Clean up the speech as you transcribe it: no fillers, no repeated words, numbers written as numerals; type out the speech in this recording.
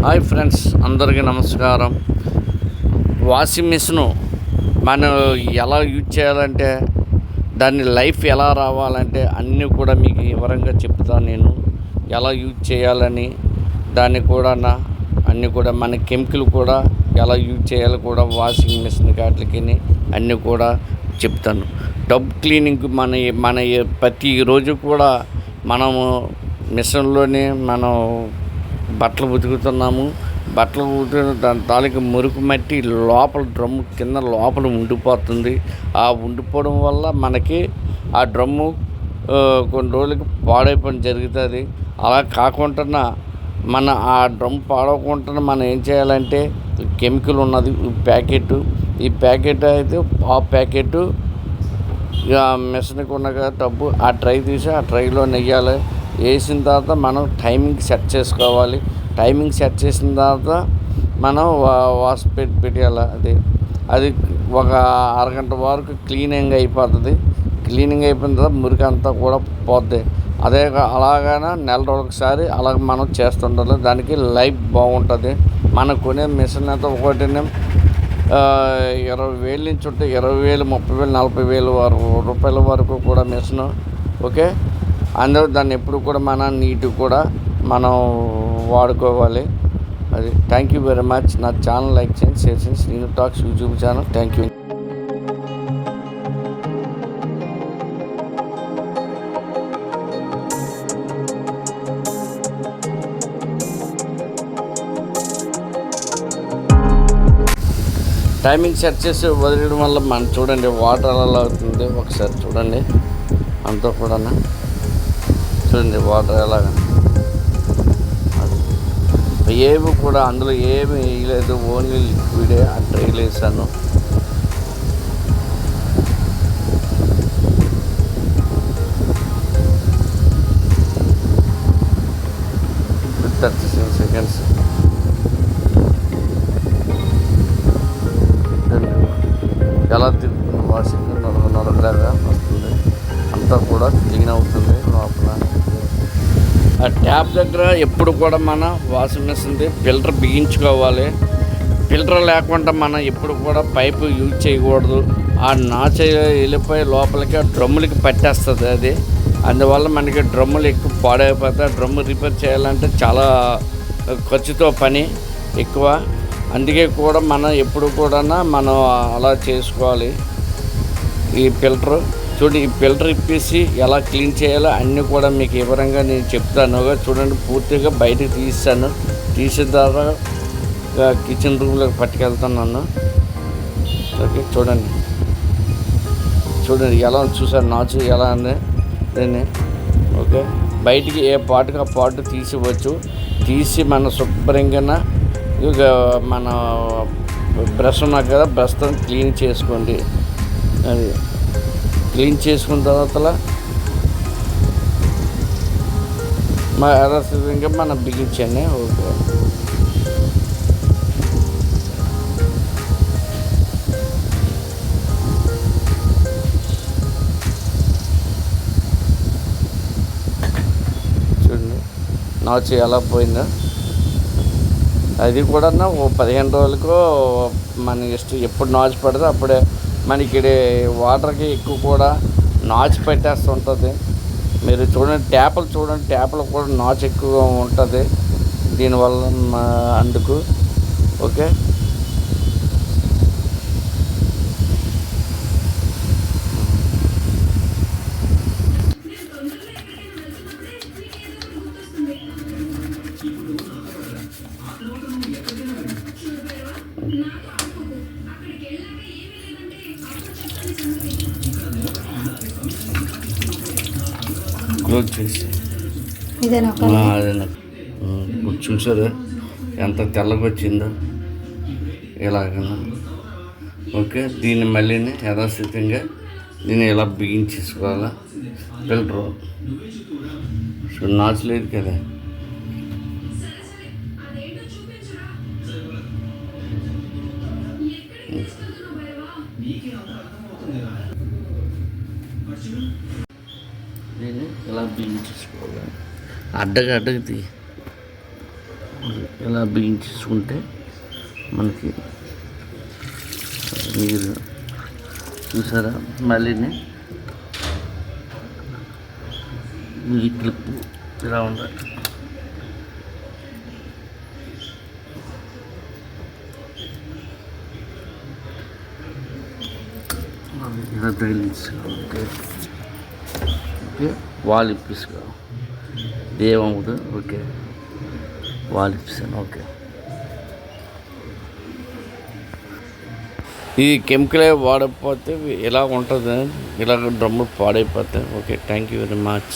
Hi friends, అందరికీ నమస్కారం. Washing machine మనం ఎలా యూజ్ చేయాలంటే, దాని లైఫ్ ఎలా రావాలంటే అన్నీ కూడా మీకు వివరంగా చెప్తాను. నేను ఎలా యూజ్ చేయాలని దాన్ని కూడా అన్నీ కూడా మన కెమికల్ కూడా ఎలా యూజ్ చేయాలో కూడా వాషింగ్ మిషన్ వాటికి అన్నీ కూడా చెప్తాను. టబ్ క్లీనింగ్ మన ప్రతిరోజు కూడా మనము మిషన్లోనే మనం బట్టలు ఉతుకుతున్నాము. బట్టలు ఉతికిన దాని తాలూకు మురికి మట్టి లోపల డ్రమ్ము కింద లోపల ఉండిపోతుంది. ఆ ఉండిపోవడం వల్ల మనకి ఆ డ్రమ్ము కొన్ని రోజులకి పాడైపోవడం జరుగుతుంది. అలా కాకుండా ఆ డ్రమ్ పాడవకుండా మనం ఏం చేయాలంటే, కెమికల్ ఉన్నది ఈ ప్యాకెట్ అయితే ఆ ప్యాకెట్ మిషన్కి ఉన్న టబ్బు ఆ ట్రై తీసి ఆ ట్రైలో నెయ్యాలి. వేసిన తర్వాత మనం టైమింగ్ సెట్ చేసుకోవాలి. టైమింగ్ సెట్ చేసిన తర్వాత మనం వాష్ పెట్టేయాలి. అది ఒక అరగంట వరకు క్లీనింగ్ అయిపోతుంది. క్లీనింగ్ అయిపోయిన తర్వాత మురికి అంతా కూడా పోద్ది. అలాగైనా నెల రోజులకి అలాగ మనం చేస్తుండాలి. దానికి లైఫ్ బాగుంటుంది. మనం కొనే మిషన్ అయితే ఒకటిని 20,000 నుంచి ఉంటే 20,000, 30,000, 40,000 రూపాయల వరకు కూడా మిషను. ఓకే, అందరూ దాన్ని ఎప్పుడు కూడా మనం నీట్గా కూడా మనం వాడుకోవాలి. అది థ్యాంక్ యూ వెరీ మచ్. నా ఛానల్ లైక్ చేయండి, షేర్ చేయండి. Srinu talks YouTube channel. Thank you. Timing set చేసి వదిలేయడం వల్ల మనం చూడండి వాటర్ ఎలా అవుతుంది. ఒకసారి చూడండి అంతా కూడా చూడండి వాటర్ ఎలాగా. ఏమి కూడా అందులో ఏమి వేయలేదు, ఓన్లీ లిక్విడే. ఆ ట్రైలు వేసాను. With 37 seconds. ఎలా తిరుగుతుంది వాషింగ్ నొరగలాగా వస్తుంది. అంతా కూడా క్లీన్ అవుతుంది లోపల. ఆ ట్యాప్ దగ్గర ఎప్పుడు కూడా మన వాషింగ్ మిషన్ది ఫిల్టర్ బిగించుకోవాలి. ఫిల్టర్ లేకుండా మనం ఎప్పుడు కూడా పైపు యూజ్ చేయకూడదు. ఆ నాచ వెళ్ళిపోయి లోపలికి ఆ డ్రమ్ములకి పట్టేస్తుంది అది. అందువల్ల మనకి డ్రమ్ములు ఎక్కువ పాడైపోతాయి. డ్రమ్ము రిపేర్ చేయాలంటే చాలా ఖర్చుతో పని ఎక్కువ. అందుకే కూడా మనం ఎప్పుడు కూడా మనం అలా చేసుకోవాలి. ఈ ఫిల్టర్ చూడండి, ఈ ఫిల్టర్ ఇప్పేసి ఎలా క్లీన్ చేయాలో అన్నీ కూడా మీకు వివరంగా నేను చెప్తాను. చూడండి, పూర్తిగా బయటకు తీసిన తర్వాత కిచెన్ రూమ్లోకి పట్టుకెళ్తున్నాను. ఓకే, చూడండి ఎలా చూసాను నాచు ఎలా ఉంది దీన్ని. ఓకే, బయటికి ఏ పాటుగా పాటు తీసి మన శుభ్రంగా ఇక మన బ్రష్ ఉన్నా కదా, బ్రష్తో క్లీన్ చేసుకోండి. అది క్లీన్ చేసుకున్న తర్వాత యథాస్థితంగా మనం బిగించండి. ఓకే, చూడండి నాచు ఎలా పోయిందో. అది కూడా ఓ 15 రోజులకో మన ఎప్పుడు నాచు పడితే అప్పుడే మనకి వాటర్కి ఎక్కువ కూడా నాచు పెట్టేస్తుంటుంది. మీరు చూడండి ట్యాప్లు కూడా నాచు ఎక్కువగా ఉంటుంది దీనివల్ల అందుకు. ఓకే, క్లోజ్ చేసి అదే ఇప్పుడు చూసారు ఎంత తెల్లగా వచ్చిందో ఇలాగ. ఓకే, దీన్ని మళ్ళీ యథాస్థితంగా దీన్ని ఇలా బిగించేసుకోవాలా. ఫిల్టర్ నాచు లేదు కదా. దీన్ని ఇలా బిగించేసుకోవాలి. అడ్డగా తీ ఇలా బిగించుకుంటే మనకి నీరు చూసారా. మళ్ళీని ఈ క్లిప్ ఇలా ఉండాలి. ఇలా తగిలించుకోవాలి. ఓకే ఓకే వాల్ ఇప్పించుకోవాలి. ఏమవుతుంది. ఓకే వాల్ ఇప్పిస్తాను. ఓకే ఈ కెమికలే వాడకపోతే ఇలా ఉంటుంది. ఇలా డ్రమ్ములు పాడైపోతాయి. Okay thank you very much.